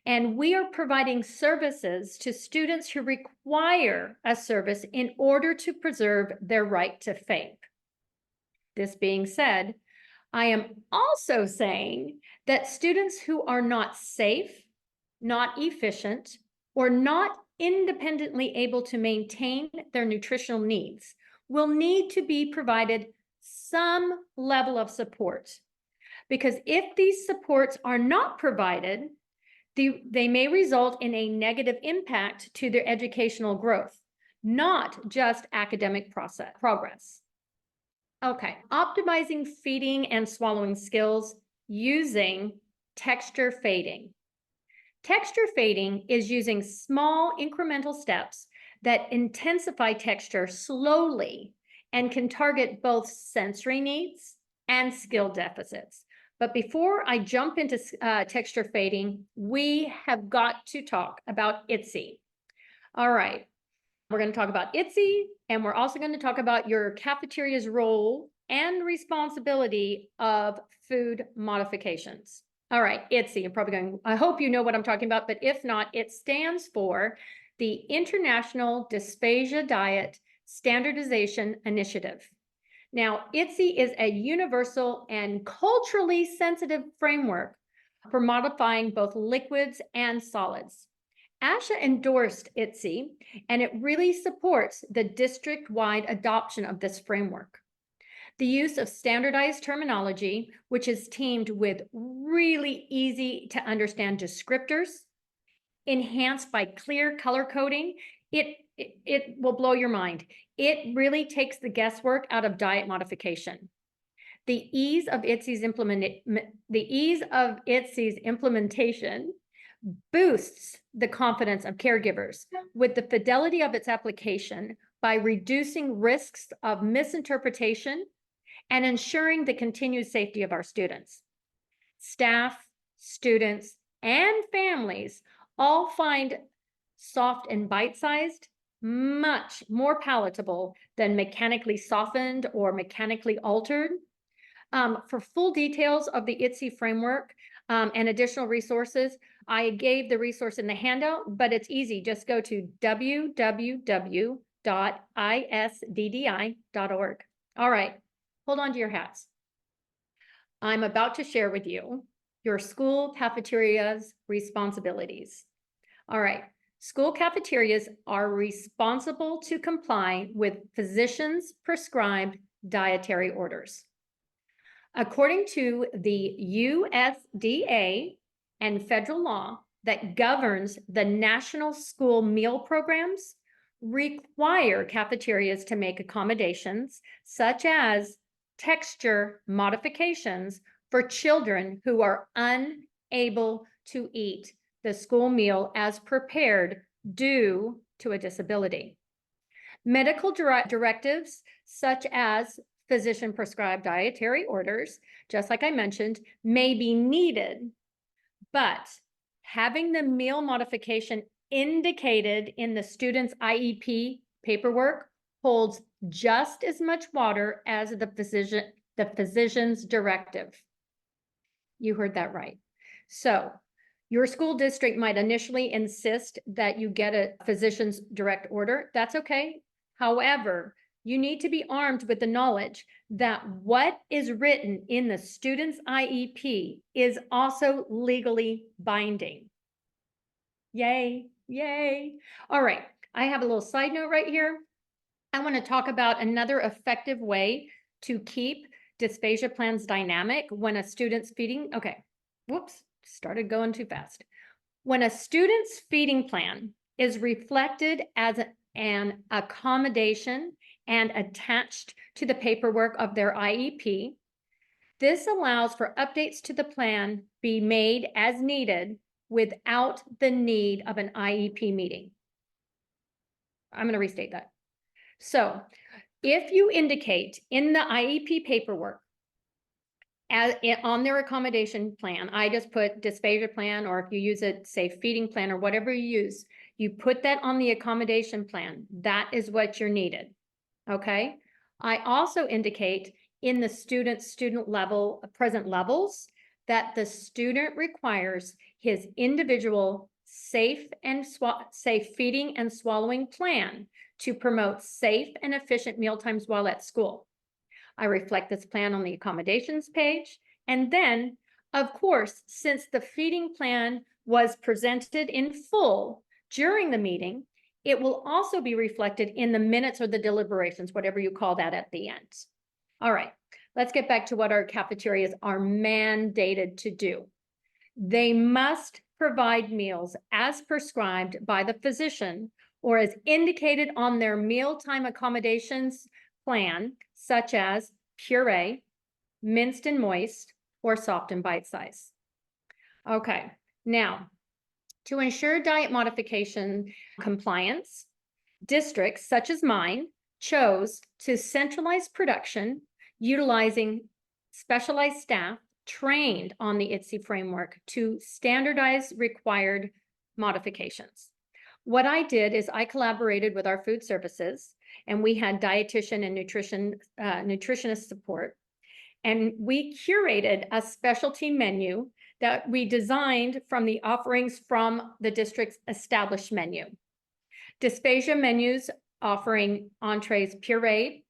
and we are providing services to students who require a service in order to preserve their right to FAPE. This being said, I am also saying that students who are not safe, not efficient, or not independently able to maintain their nutritional needs will need to be provided some level of support. Because if these supports are not provided, they may result in a negative impact to their educational growth, not just academic progress. Okay, optimizing feeding and swallowing skills using texture fading. Texture fading is using small incremental steps that intensify texture slowly and can target both sensory needs and skill deficits. But before I jump into texture fading, we have got to talk about ITSE. All right, we're going to talk about ITSE, and we're also going to talk about your cafeteria's role and responsibility of food modifications. All right, ITSE, you're probably going, I hope you know what I'm talking about, but if not, it stands for the International Dysphagia Diet Standardization Initiative. Now, ITSE is a universal and culturally sensitive framework for modifying both liquids and solids. ASHA endorsed ITSE, and it really supports the district-wide adoption of this framework. The use of standardized terminology, which is teamed with really easy to understand descriptors, enhanced by clear color coding, it will blow your mind. It really takes the guesswork out of diet modification. The ease of ITSE's implementation boosts the confidence of caregivers with the fidelity of its application by reducing risks of misinterpretation and ensuring the continued safety of our students. Staff, students, and families all find soft and bite-sized much more palatable than mechanically softened or mechanically altered. For full details of the ITSE framework and additional resources, I gave the resource in the handout, but it's easy. Just go to www.isddi.org. All right, hold on to your hats. I'm about to share with you your school cafeteria's responsibilities. All right, school cafeterias are responsible to comply with physicians' prescribed dietary orders. According to the USDA and federal law that governs the national school meal programs, require cafeterias to make accommodations such as texture modifications for children who are unable to eat the school meal as prepared due to a disability. Medical directives such as physician prescribed dietary orders, just like I mentioned, may be needed, but having the meal modification indicated in the student's IEP paperwork holds just as much water as the physician's directive. You heard that right. So your school district might initially insist that you get a physician's direct order. That's okay. However, you need to be armed with the knowledge that what is written in the student's IEP is also legally binding. Yay, yay. All right, I have a little side note right here. I want to talk about another effective way to keep dysphagia plans dynamic when a student's feeding. Okay, whoops, started going too fast. When a student's feeding plan is reflected as an accommodation and attached to the paperwork of their IEP. This allows for updates to the plan be made as needed without the need of an IEP meeting. I'm going to restate that. So if you indicate in the IEP paperwork on their accommodation plan, I just put dysphagia plan, or if you use a safe feeding plan or whatever you use, you put that on the accommodation plan. That is what you're needed. Okay. I also indicate in the student level, present levels, that the student requires his individual safe feeding and swallowing plan to promote safe and efficient meal times while at school. I reflect this plan on the accommodations page. And then, of course, since the feeding plan was presented in full during the meeting, it will also be reflected in the minutes or the deliberations, whatever you call that at the end. All right, let's get back to what our cafeterias are mandated to do. They must provide meals as prescribed by the physician or as indicated on their mealtime accommodations plan, such as puree, minced and moist, or soft and bite size. Okay, now, to ensure diet modification compliance, districts such as mine chose to centralize production utilizing specialized staff trained on the ITSE framework to standardize required modifications. What I did is I collaborated with our food services, and we had dietitian and nutritionist support, and we curated a specialty menu that we designed from the offerings from the district's established menu. Dysphagia menus offering entrees pureed,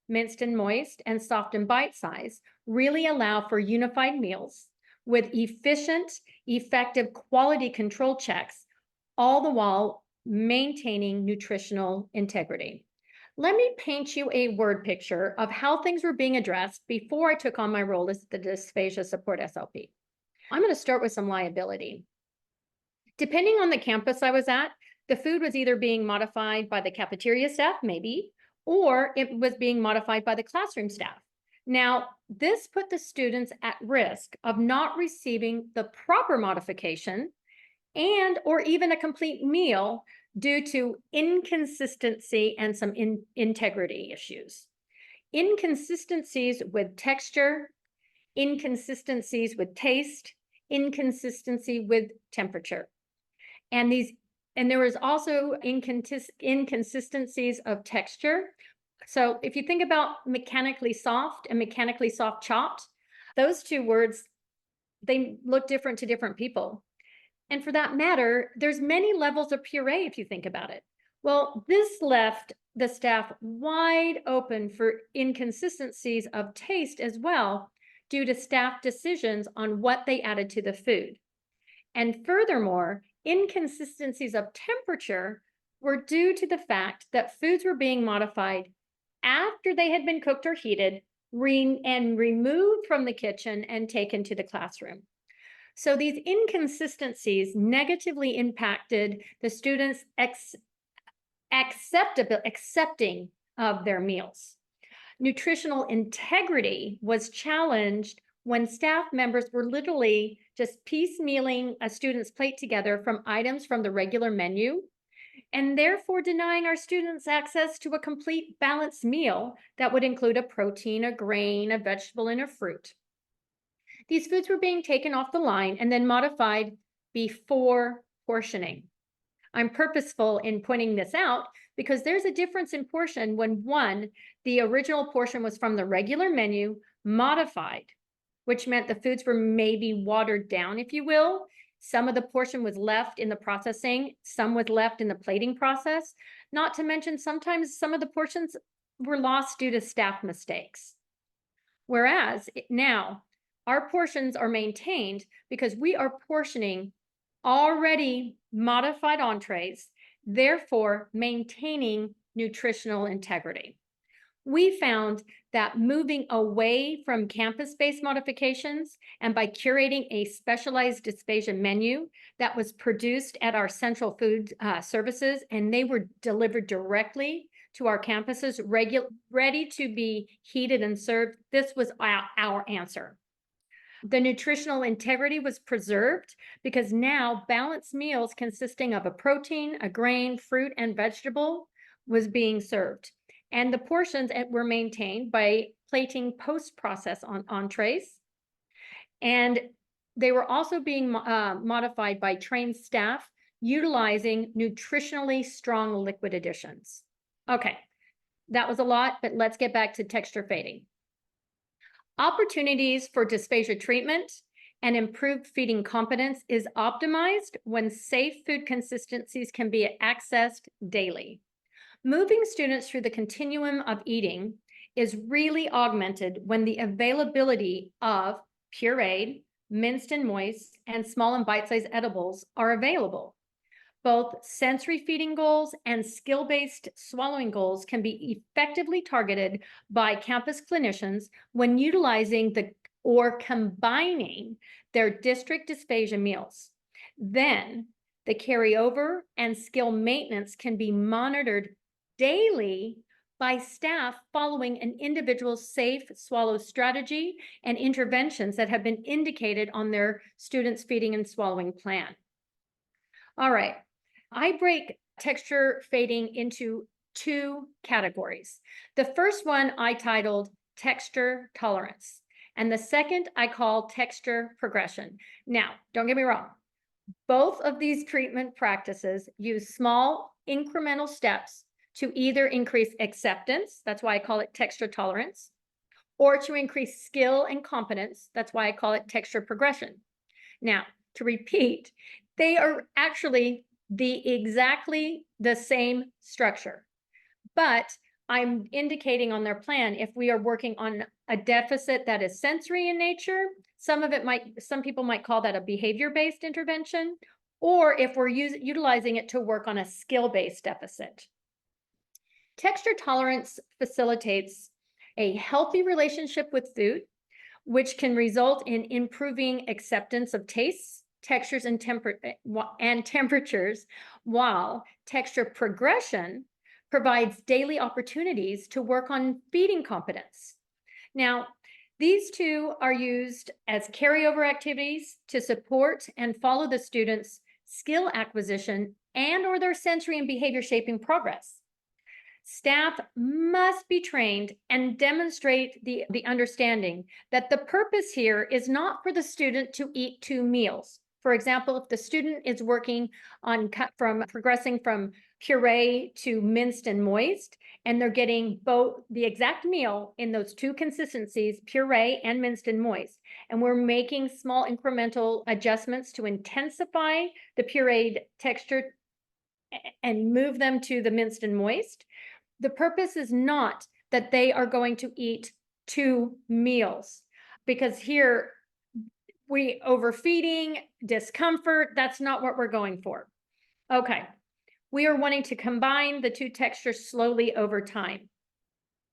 minced and moist, and soft and bite size really allow for unified meals with efficient, effective quality control checks, all the while maintaining nutritional integrity. Let me paint you a word picture of how things were being addressed before I took on my role as the Dysphagia Support SLP. I'm going to start with some liability. Depending on the campus I was at, the food was either being modified by the cafeteria staff, maybe, or it was being modified by the classroom staff. Now, this put the students at risk of not receiving the proper modification and or even a complete meal due to inconsistency and some integrity issues. Inconsistencies with texture, inconsistencies with taste, inconsistency with temperature. And there was also inconsistencies of texture. So if you think about mechanically soft and mechanically soft chopped, those two words, they look different to different people. And for that matter, there's many levels of puree if you think about it. Well, this left the staff wide open for inconsistencies of taste as well, due to staff decisions on what they added to the food. And furthermore, inconsistencies of temperature were due to the fact that foods were being modified after they had been cooked or heated and removed from the kitchen and taken to the classroom. So these inconsistencies negatively impacted the students' accepting of their meals. Nutritional integrity was challenged when staff members were literally just piecemealing a student's plate together from items from the regular menu, and therefore denying our students access to a complete balanced meal that would include a protein, a grain, a vegetable, and a fruit. These foods were being taken off the line and then modified before portioning. I'm purposeful in pointing this out because there's a difference in portion when the original portion was from the regular menu modified, which meant the foods were maybe watered down, if you will. Some of the portion was left in the processing, some was left in the plating process, not to mention sometimes some of the portions were lost due to staff mistakes. Whereas now, our portions are maintained because we are portioning already modified entrees, therefore maintaining nutritional integrity. We found that moving away from campus-based modifications and by curating a specialized dysphagia menu that was produced at our central food services, and they were delivered directly to our campuses, ready to be heated and served. This was our answer. The nutritional integrity was preserved because now balanced meals consisting of a protein, a grain, fruit, and vegetable was being served. And the portions were maintained by plating post-process on entrees. And they were also being modified by trained staff utilizing nutritionally strong liquid additions. Okay, that was a lot, but let's get back to texture fading. Opportunities for dysphagia treatment and improved feeding competence is optimized when safe food consistencies can be accessed daily. Moving students through the continuum of eating is really augmented when the availability of pureed, minced and moist, and small and bite-sized edibles are available. Both sensory feeding goals and skill-based swallowing goals can be effectively targeted by campus clinicians when utilizing or combining their district dysphagia meals. Then the carryover and skill maintenance can be monitored daily by staff following an individual safe swallow strategy and interventions that have been indicated on their students' feeding and swallowing plan. All right. I break texture fading into two categories. The first one I titled texture tolerance, and the second I call texture progression. Now, don't get me wrong. Both of these treatment practices use small incremental steps to either increase acceptance, that's why I call it texture tolerance, or to increase skill and competence, that's why I call it texture progression. Now, to repeat, they are actually exactly the same structure, but I'm indicating on their plan if we are working on a deficit that is sensory in nature, some people might call that a behavior-based intervention, or if we're utilizing it to work on a skill-based deficit. Texture tolerance facilitates a healthy relationship with food, which can result in improving acceptance of tastes, textures, and temperatures, while texture progression provides daily opportunities to work on feeding competence. Now, these two are used as carryover activities to support and follow the students' skill acquisition and/or their sensory and behavior shaping progress. Staff must be trained and demonstrate the understanding that the purpose here is not for the student to eat 2 meals. For example, if the student is working on progressing from puree to minced and moist, and they're getting both the exact meal in those 2 consistencies, puree and minced and moist, and we're making small incremental adjustments to intensify the pureed texture and move them to the minced and moist, the purpose is not that they are going to eat 2 meals, because here we overfeeding, discomfort, that's not what we're going for. Okay, we are wanting to combine the 2 textures slowly over time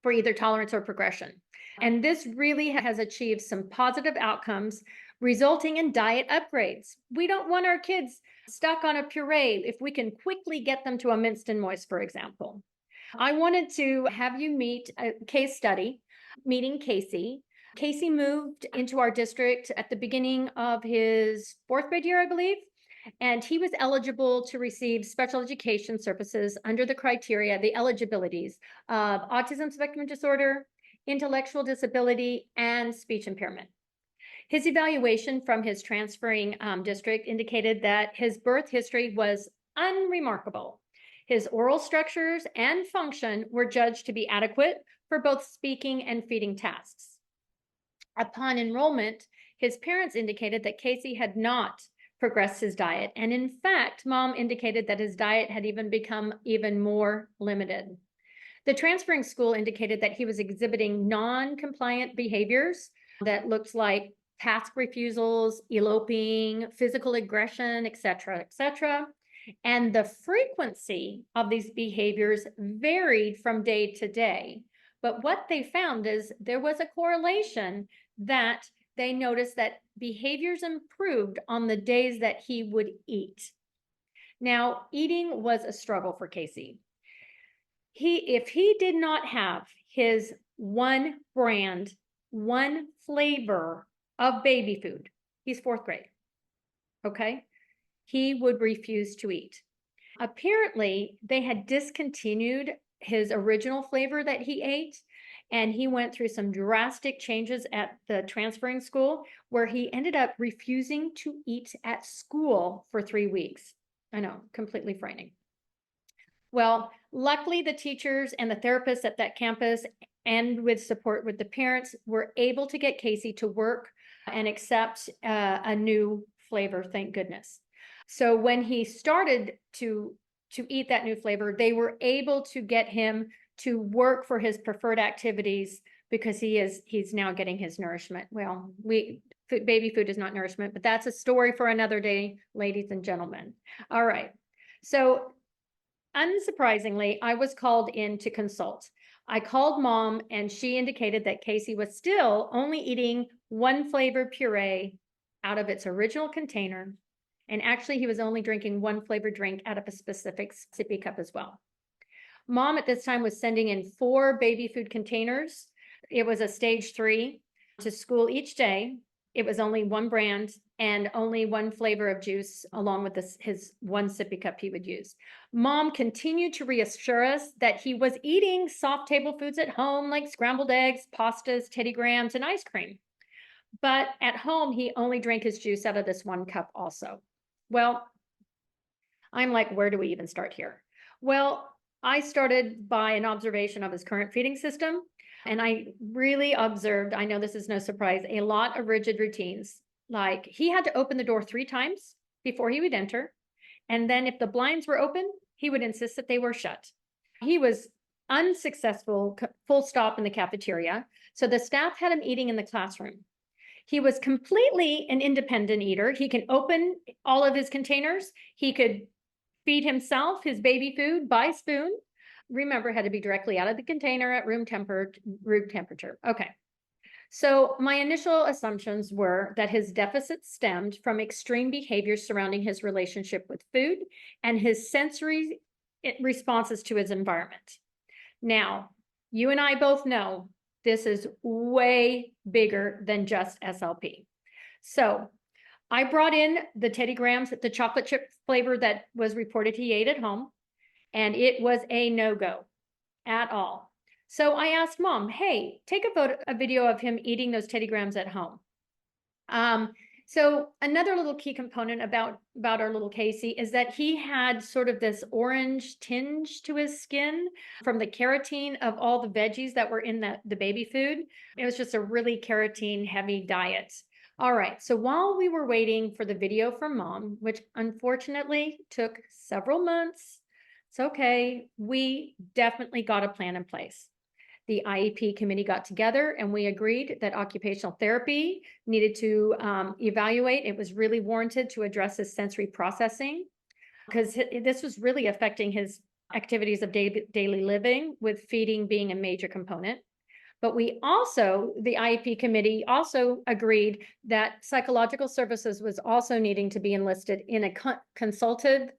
for either tolerance or progression. And this really has achieved some positive outcomes, resulting in diet upgrades. We don't want our kids stuck on a puree if we can quickly get them to a minced and moist, for example. I wanted to have you meet a case study, meeting Casey. Casey moved into our district at the beginning of his 4th grade year, I believe, and he was eligible to receive special education services under the criteria, the eligibilities of autism spectrum disorder, intellectual disability, and speech impairment. His evaluation from his transferring district indicated that his birth history was unremarkable. His oral structures and function were judged to be adequate for both speaking and feeding tasks. Upon enrollment, his parents indicated that Casey had not progressed his diet, and in fact, Mom indicated that his diet had even become even more limited. The transferring school indicated that he was exhibiting non-compliant behaviors that looked like task refusals, eloping, physical aggression, etc., etc. And the frequency of these behaviors varied from day to day. But what they found is there was a correlation that they noticed that behaviors improved on the days that he would eat. Now, eating was a struggle for Casey. If he did not have his one brand, one flavor of baby food, he's fourth grade, okay? He would refuse to eat. Apparently, they had discontinued his original flavor that he ate, and he went through some drastic changes at the transferring school where he ended up refusing to eat at school for 3 weeks. I know, completely frightening. Well, luckily, the teachers and the therapists at that campus, and with support with the parents, were able to get Casey to work and accept a new flavor, thank goodness. So when he started to eat that new flavor, they were able to get him to work for his preferred activities because he's now getting his nourishment. Well, baby food is not nourishment, but that's a story for another day, ladies and gentlemen. All right. So unsurprisingly, I was called in to consult. I called mom and she indicated that Casey was still only eating one flavor puree out of its original container. And actually, he was only drinking one flavored drink out of a specific sippy cup as well. Mom at this time was sending in 4 baby food containers. It was a stage 3 to school each day. It was only one brand and only one flavor of juice, along with his one sippy cup he would use. Mom continued to reassure us that he was eating soft table foods at home, like scrambled eggs, pastas, Teddy Grahams, and ice cream. But at home, he only drank his juice out of this one cup also. Well, I'm like, where do we even start here? Well, I started by an observation of his current feeding system. And I really observed, I know this is no surprise, a lot of rigid routines. Like he had to open the door 3 times before he would enter. And then if the blinds were open, he would insist that they were shut. He was unsuccessful, full stop, in the cafeteria. So the staff had him eating in the classroom. He was completely an independent eater. He can open all of his containers. He could feed himself his baby food by spoon. Remember, had to be directly out of the container at room temperature. Okay. So my initial assumptions were that his deficits stemmed from extreme behaviors surrounding his relationship with food and his sensory responses to his environment. Now, you and I both know this is way bigger than just SLP. So I brought in the Teddy Grahams, the chocolate chip flavor that was reported he ate at home, and it was a no-go at all. So I asked mom, hey, take a video of him eating those Teddy Grahams at home. So another little key component about our little Casey is that he had sort of this orange tinge to his skin from the carotene of all the veggies that were in the baby food. It was just a really carotene heavy diet. All right, so while we were waiting for the video from mom, which unfortunately took several months, it's okay, we definitely got a plan in place. The IEP committee got together and we agreed that occupational therapy needed to evaluate. It was really warranted to address his sensory processing because this was really affecting his activities of daily living, with feeding being a major component. But the IEP committee also agreed that psychological services was also needing to be enlisted in a consultative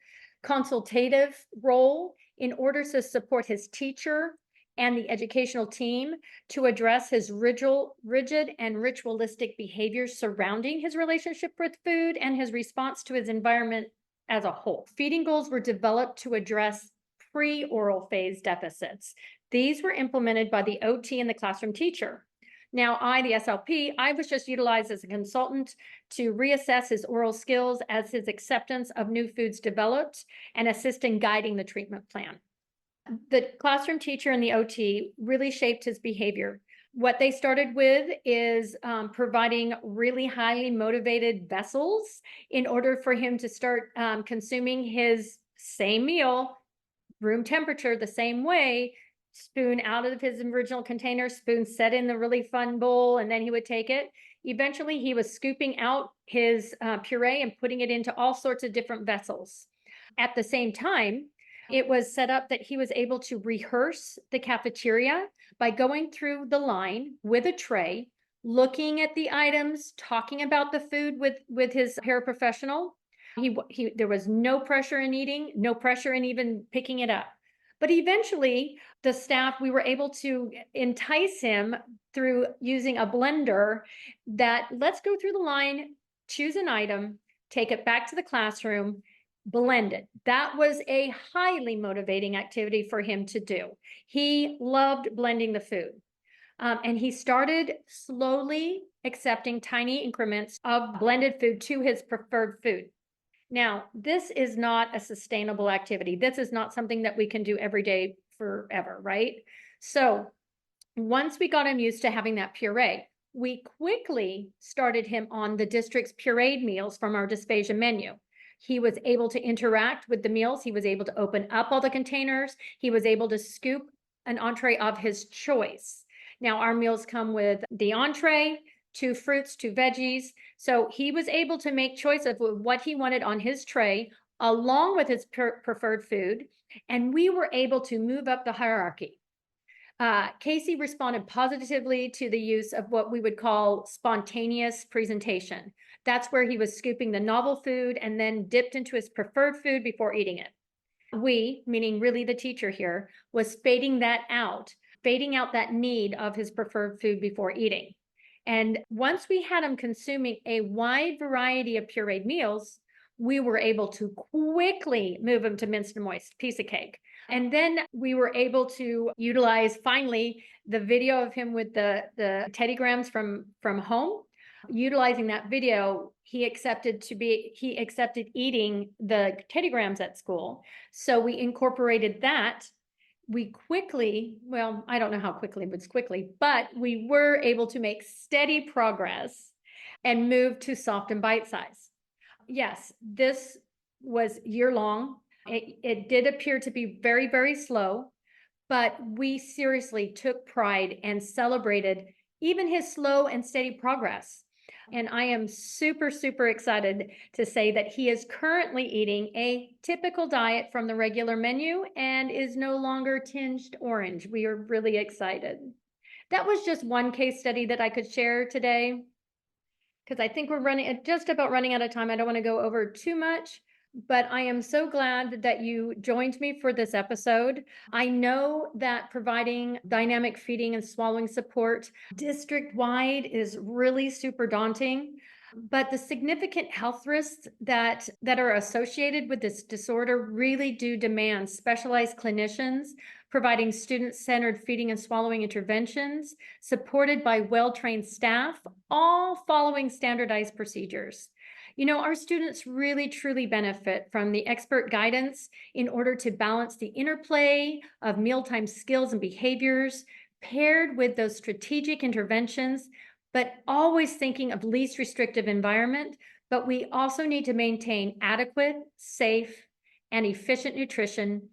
role in order to support his teacher and the educational team to address his rigid and ritualistic behaviors surrounding his relationship with food and his response to his environment as a whole. Feeding goals were developed to address pre-oral phase deficits. These were implemented by the OT and the classroom teacher. Now, the SLP, I was just utilized as a consultant to reassess his oral skills as his acceptance of new foods developed and assist in guiding the treatment plan. The classroom teacher and the OT really shaped his behavior. What they started with is providing really highly motivated vessels in order for him to start consuming his same meal, room temperature, the same way, spoon out of his original container, spoon set in the really fun bowl, and then he would take it. Eventually, he was scooping out his puree and putting it into all sorts of different vessels. At the same time, it was set up that he was able to rehearse the cafeteria by going through the line with a tray, looking at the items, talking about the food with his paraprofessional. There was no pressure in eating, no pressure in even picking it up. But eventually, the staff, we were able to entice him through using a blender that let's go through the line, choose an item, take it back to the classroom, blend it. That was a highly motivating activity for him to do. He loved blending the food. And he started slowly accepting tiny increments of blended food to his preferred food. Now, this is not a sustainable activity. This is not something that we can do every day forever, right? So once we got him used to having that puree, we quickly started him on the district's pureed meals from our dysphagia menu. He was able to interact with the meals. He was able to open up all the containers. He was able to scoop an entree of his choice. Now, our meals come with the entree, 2 fruits, 2 veggies. So he was able to make choice of what he wanted on his tray, along with his preferred food. And we were able to move up the hierarchy. Casey responded positively to the use of what we would call spontaneous presentation. That's where he was scooping the novel food and then dipped into his preferred food before eating it. We, meaning really the teacher here, was fading out that need of his preferred food before eating. And once we had him consuming a wide variety of pureed meals, we were able to quickly move him to minced and moist piece of cake. And then we were able to utilize finally the video of him with the teddygrams from home. Utilizing that video, he accepted eating the teddygrams at school. So we incorporated that. We quickly, well, I don't know how quickly, but it's quickly, but we were able to make steady progress and move to soft and bite size. Yes, this was year long. It did appear to be very, very slow, but we seriously took pride and celebrated even his slow and steady progress. And I am super, super excited to say that he is currently eating a typical diet from the regular menu and is no longer tinged orange. We are really excited. That was just one case study that I could share today, because I think we're just about running out of time. I don't want to go over too much, but I am so glad that you joined me for this episode. I know that providing dynamic feeding and swallowing support district-wide is really super daunting, but the significant health risks that are associated with this disorder really do demand specialized clinicians providing student-centered feeding and swallowing interventions, supported by well-trained staff, all following standardized procedures. You know, our students really truly benefit from the expert guidance in order to balance the interplay of mealtime skills and behaviors paired with those strategic interventions, but always thinking of least restrictive environment. But we also need to maintain adequate, safe, and efficient nutrition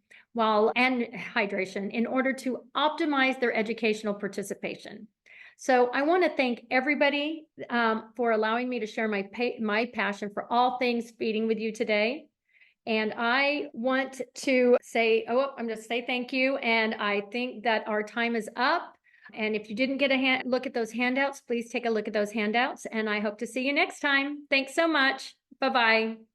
and hydration in order to optimize their educational participation. So I want to thank everybody for allowing me to share my passion for all things feeding with you today. And I want to say, I'm going to say thank you. And I think that our time is up. And if you didn't get a look at those handouts, please take a look at those handouts. And I hope to see you next time. Thanks so much. Bye-bye.